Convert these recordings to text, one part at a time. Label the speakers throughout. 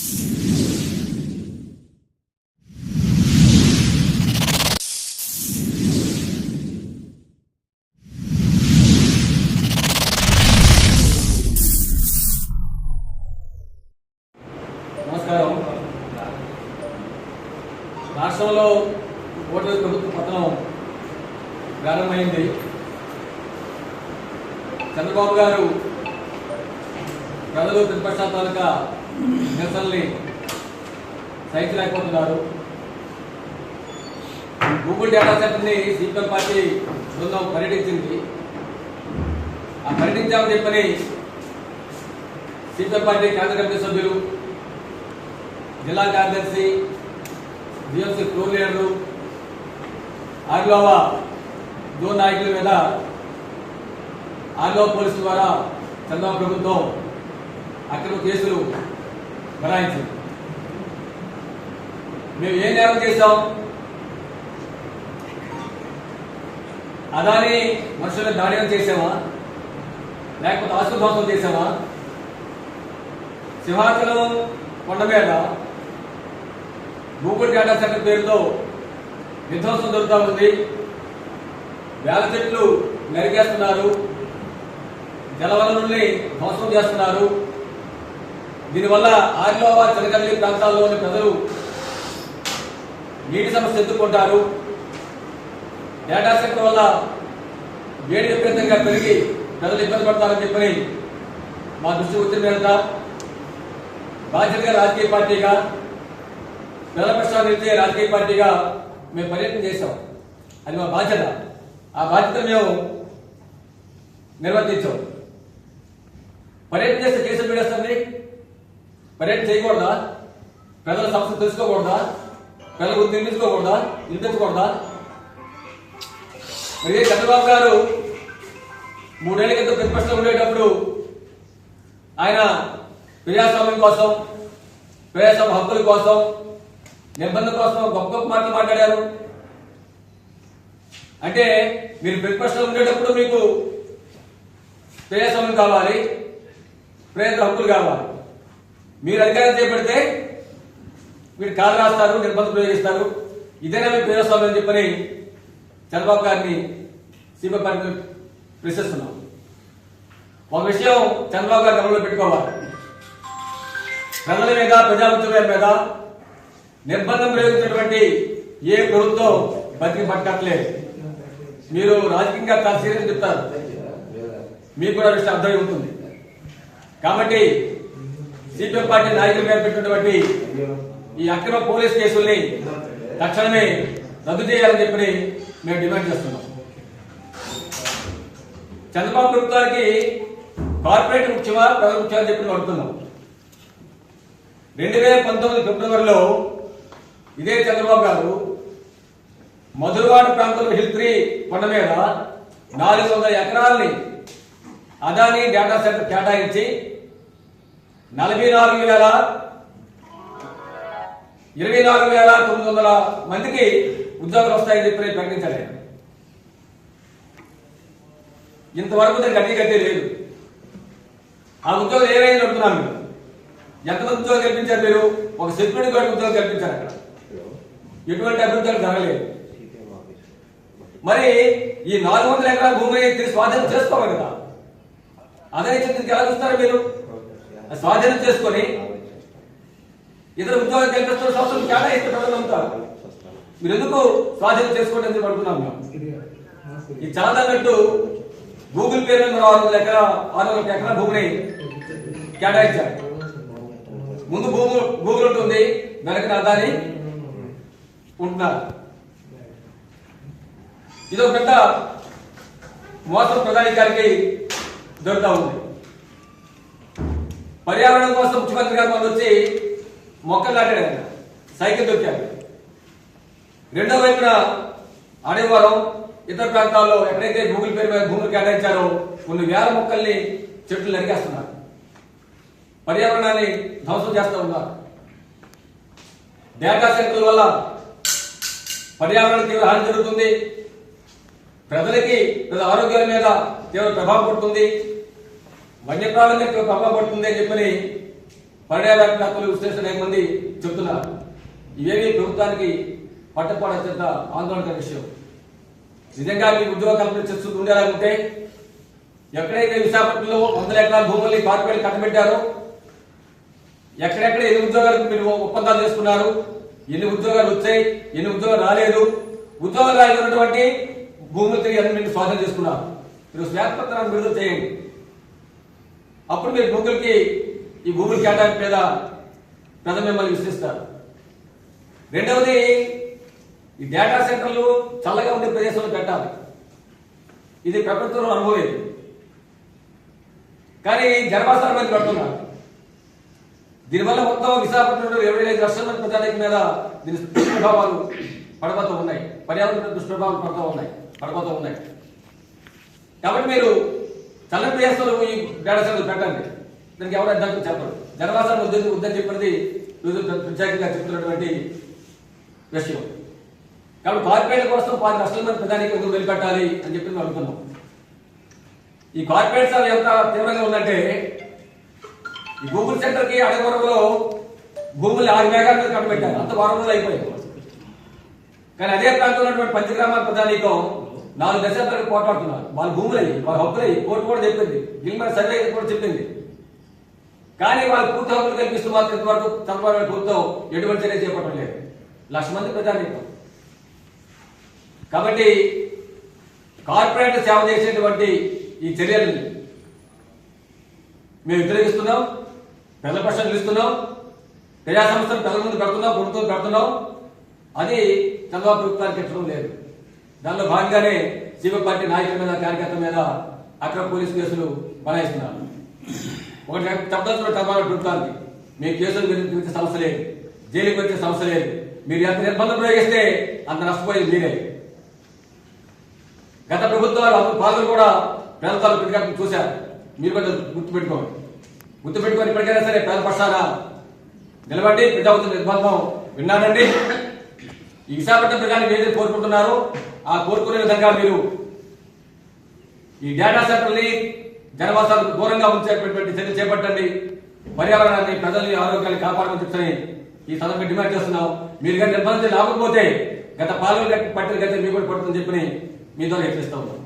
Speaker 1: నమస్కారం. రాష్ట్రంలో ఓట్ల ప్రభుత్వ పతనం ప్రారంభమైంది. చంద్రబాబు గారు ప్రజలు ప్రతిపక్షాల తాలూకా నిరసనల్ని సహించలేకపోతున్నారు. గూగుల్ డేటా సెంటర్ని సిపిఎం పార్టీ బృందం పర్యటించింది. ఆ పర్యటించామని చెప్పని సిపిఎం పార్టీ కేంద్ర కమిటీ సభ్యులు, జిల్లా కార్యదర్శి, జిఎంసీ ఫ్లోర్ లీడర్లు, ఆర్లోవా జోన్ నాయకుల మీద ఆర్లోవా పోలీసుల ద్వారా చంద్రబాబు ప్రభుత్వం అక్రమ కేసులు బనాయించింది. మేము ఏం నేరం చేశాం? అదాని మనుషులను దాడి చేసామా, లేకపోతే ఆస్తు ధ్వంసం చేసామా? సింహాచలం కొండ మీద గూగుల్ డేటా సెంటర్ పేరుతో విధ్వంసం జరుగుతూ ఉంది. వేల చెట్లు నరికేస్తున్నారు, జలవనరుల్ని ధ్వంసం చేస్తున్నారు. దీనివల్ల ఆర్లోవా చిరకల్లి ప్రాంతాల్లోని ప్రజలు నీటి సమస్య ఎదుర్కొంటారు. డేటా సెంటర్ వల్ల వేడి విపరీతంగా పెరిగి ప్రజలు ఇబ్బంది పడతారని చెప్పని మా దృష్టికి వచ్చిన మేరకు బాధ్యతగా రాజకీయ పార్టీగా, ప్రజల పక్షాన్ని నిలిచే రాజకీయ పార్టీగా మేము పర్యటన చేశాం. అది మా బాధ్యత. ఆ బాధ్యత మేము నిర్వర్తించాం. పర్యటన చేస్తే కేసులు పెడేస్తుంది. పర్యటన చేయకూడదా? ప్రజల సమస్యలు తెలుసుకోకూడదా? ప్రజల గురించి నిర్మించుకోకూడదా? నిలిపించకూడదా? మరి చంద్రబాబు గారు 3 ఏళ్ల క్రితం ప్రతిపక్షంలో ఉండేటప్పుడు ఆయన ప్రజాస్వామ్యం కోసం, ప్రజాస్వామ్య హక్కుల కోసం, నిర్బంధం కోసం గొప్ప గొప్ప మాటలు మాట్లాడారు. అంటే మీరు ప్రతిపక్షంలో ఉండేటప్పుడు మీకు ప్రజాస్వామ్యం కావాలి, ప్రజల హక్కులు కావాలి. మీరు అధికారం చేపడితే మీరు కాలు రాస్తారు, నిర్బంధం ప్రయోగిస్తారు. ఇదేనా మీరు ప్రజాస్వామ్యం అని చెప్పని చంద్రబాబు గారిని సిపిఎం పార్టీ ప్రశ్నిస్తున్నాం. ఒక విషయం చంద్రబాబు గారు గమనంలో పెట్టుకోవాలి. ప్రజల మీద, ప్రజా ఉద్యమాల మీద నిర్బంధం ప్రయోగించినటువంటి ఏ ప్రభుత్వం బతికి పట్టట్లేదు. మీరు రాజకీయంగా చాలా సీరియస్ చెప్తారు, మీకు కూడా విషయం అర్థమై ఉంటుంది. కాబట్టి సిపిఎం పార్టీ నాయకుల మీద పెట్టినటువంటి ఈ అక్రమ పోలీస్ కేసుల్ని తక్షణమే రద్దు చేయాలని చెప్పి మేము డిమాండ్ చేస్తున్నాం. చంద్రబాబు ప్రభుత్వానికి కార్పొరేట్ ముఖ్యమా, ప్రజల ముఖ్యమా అని చెప్పి అడుగుతున్నాం. 2019 ఫిబ్రవరిలో ఇదే చంద్రబాబు గారు మధురవాడ ప్రాంతంలో హిల్ 3 కొండ మీద 400 ఎకరాలని అదాని డేటా సెంటర్ కేటాయించి 24,900 మందికి ఉద్యోగాలు వస్తాయని చెప్పి ప్రకటించారు. ఇంతవరకు దానికి గట్టి లేదు. ఆ ఉద్యోగాలు ఏమైంది అడుగుతున్నాం. మీరు ఎంతమంది ఉద్యోగాలు కల్పించారు? మీరు ఒక సెక్యూరిటీ గార్డ్ ఉద్యోగం కల్పించారు. అక్కడ ఎటువంటి అభివృద్ధి జరగలేదు. మరి ఈ 400 ఎకరాల భూమిని తిరిగి స్వాధీనం చేసుకోవాలి కదా. అదే చెప్తే ఎలా చూస్తారు మీరు? స్వాధీనం చేసుకొని ఇతర ఉద్యోగాలు కల్పిస్తున్న సంవత్సరం కేటాయిస్తే ప్రజలు నమ్ముతారు. మీరు ఎందుకు స్వాధీనం చేసుకోండి అని అడుగుతున్నాం మేము. ఇది చాలదన్నట్టు గూగుల్ పేరు మీద 600 ఎకరాల భూమిని కేటాయించారు. ముందు గూగుల్ ఉంటుంది, వెనక అదాని ఉంటున్నారు. ఇది ఒక పెద్ద మోసం ప్రధానికారికి దొరుకుతా ఉంది. పర్యావరణం కోసం ముఖ్యమంత్రి గారు మనం వచ్చి మొక్కలు నాటాడు, ఆయన సైకిల్ దొక్కాడు. రెండో వైపున అడవివరం, ఇతర ప్రాంతాల్లో ఎక్కడైతే గూగుల్ పేరు మీద భూములు కేటాయించారో కొన్ని వేల మొక్కల్ని, చెట్లు నరికేస్తున్నారు. పర్యావరణాన్ని ధ్వంసం చేస్తూ ఉన్నారు. డేటా సెంటర్ల వల్ల పర్యావరణ తీవ్ర హాని జరుగుతుంది. ప్రజలకి ప్రజల ఆరోగ్యాల మీద తీవ్ర ప్రభావం పడుతుంది. వన్యప్రాణుల మీద ప్రభావం పడుతుంది అని చెప్పని పర్యావరణవేత్తలు విశ్లేషణ అనేక మంది చెప్తున్నారు. ఇవేవి ప్రభుత్వానికి పట్టపాటు అత్యంత ఆందోళనకర విషయం. నిజంగా మీకు ఉద్యోగ కల్పన చేస్తూ ఉండేలాగుంటే ఎక్కడైతే విశాఖపట్నంలో 100 ఎకరాల భూముల్ని కార్పొరేట్ కట్టబెట్టారో, ఎక్కడెక్కడ ఎన్ని ఉద్యోగాలకు మీరు ఒప్పందాలు చేసుకున్నారు, ఎన్ని ఉద్యోగాలు వచ్చాయి, ఎన్ని ఉద్యోగాలు రాలేదు, ఉద్యోగాలు రాలేనటువంటి భూములు తిరిగి అన్ని మీరు స్వాధీనం చేసుకున్నారు. మీరు శ్వేతపత్రాన్ని విడుదల చేయండి. అప్పుడు మీరు గూగుల్కి ఈ భూముల కేటాయింపు మీద ప్రజలు మిమ్మల్ని విశ్లేషిస్తారు. రెండవది, ఈ డేటా సెంటర్లు చల్లగా ఉండే ప్రదేశంలో పెట్టాలి. ఇది ప్రపంచంలో అనుభవం. కానీ జనవాసాల మీద పెడుతున్నారు. దీనివల్ల మొత్తం విశాఖపట్నంలో 25 లక్షల మంది ప్రజానికి మీద దీని దుష్ప్రభావాలు పడబోతూ ఉన్నాయి. పర్యావరణ దుష్ప్రభావాలు పడబోతూ ఉన్నాయి. కాబట్టి మీరు చల్లని ప్రదేశంలో ఈ డేటా సెంటర్లు పెట్టండి. దానికి ఎవరు అడ్డంకులు చెప్పరు. జనవాసాలు వద్దని చెప్పినది ప్రత్యేకంగా చెప్తున్నటువంటి విషయం. కాబట్టి కార్పొరేట్ల కోసం 10 లక్షల మంది ప్రజానికి ఎందుకు వెళ్ళిపెట్టాలి అని చెప్పి మేము అడుగుతున్నాం. ఈ కార్పొరేట్స్ ఎంత తీవ్రంగా ఉందంటే, ఈ గూగుల్ సెంటర్ కి అడగవరంలో భూములు 6 మేఘాల మీద కట్టబెట్టారు. అంత వారంలో అయిపోయాయి. కానీ అదే ప్రాంతంలో ఉన్నటువంటి పంచగ్రామాల ప్రజానీకం 4 దశాబ్దాలకు పోట్లాడుతున్నారు. వాళ్ళ భూములయ్యి, వాళ్ళ హక్కులయ్యి కోర్టు కూడా చెప్పింది, గిల్మర్ సర్వే కూడా చెప్పింది. కానీ వాళ్ళు పూర్తి హక్కులు కల్పిస్తూ మాత్రం ఇంతవరకు చంద్రబాబు ప్రభుత్వం ఎటువంటి చర్య చేపట్టడం లేదు. 1,00,000 మంది ప్రజానీకం. కాబట్టి కార్పొరేట్ సేవ చేసేటువంటి ఈ చర్యల్ని మేము వ్యతిరేకిస్తున్నాం. ప్రజల పక్షాన్ని నిలుస్తున్నాం. ప్రజా సంస్థలు ప్రజల ముందు పెడుతున్నాం, ప్రభుత్వం పెడుతున్నాం. అది చంద్రబాబు ప్రభుత్వానికి ఎట్టడం లేదు. దానిలో భాగంగానే సిపిఎం పార్టీ నాయకుల మీద, కార్యకర్తల మీద అక్రమ పోలీసు కేసులు బనాయిస్తున్నారు. ఒకటి చెప్పదలుచుకున్న చంద్రబాబు ప్రభుత్వానికి, మీ కేసులు గురించే సమస్య లేదు, జైలుకి వచ్చే సమస్య లేదు. మీరు ఎంత నిర్బంధం ప్రయోగిస్తే అంత నష్టపోయేది మీరే. గత ప్రభుత్వాలు పాలకులు కూడా పేదల ప్రతిఘటన చూశారు. మీరు కొంచెం గుర్తుపెట్టుకొని ఇప్పటికైనా సరే పేద పక్షాన నిలబడి ప్రజావుతున్న నిర్బంధం విన్నానండి. ఈ విశాఖపట్నం ప్రజానికి ఏదైతే కోరుకుంటున్నారో ఆ కోరుకునే విధంగా మీరు ఈ డేటా సెంటర్ని జనవాసాలకు దూరంగా ఉంచేటటువంటి చర్యలు చేపట్టండి. పర్యావరణాన్ని, ప్రజల్ని, ఆరోగ్యాన్ని కాపాడమని చెప్తాని ఈ సందర్భంగా డిమాండ్ చేస్తున్నాం. మీరు కానీ నిర్బంధం లేకపోతే గత పాలన పట్టిన గత మీకు కూడా పడుతుందని చెప్పి మీ ద్వారా హెచ్చరిస్తా ఉన్నాం.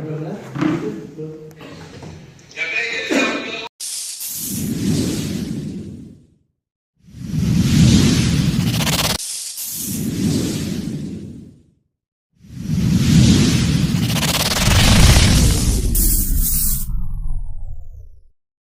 Speaker 2: Gracias.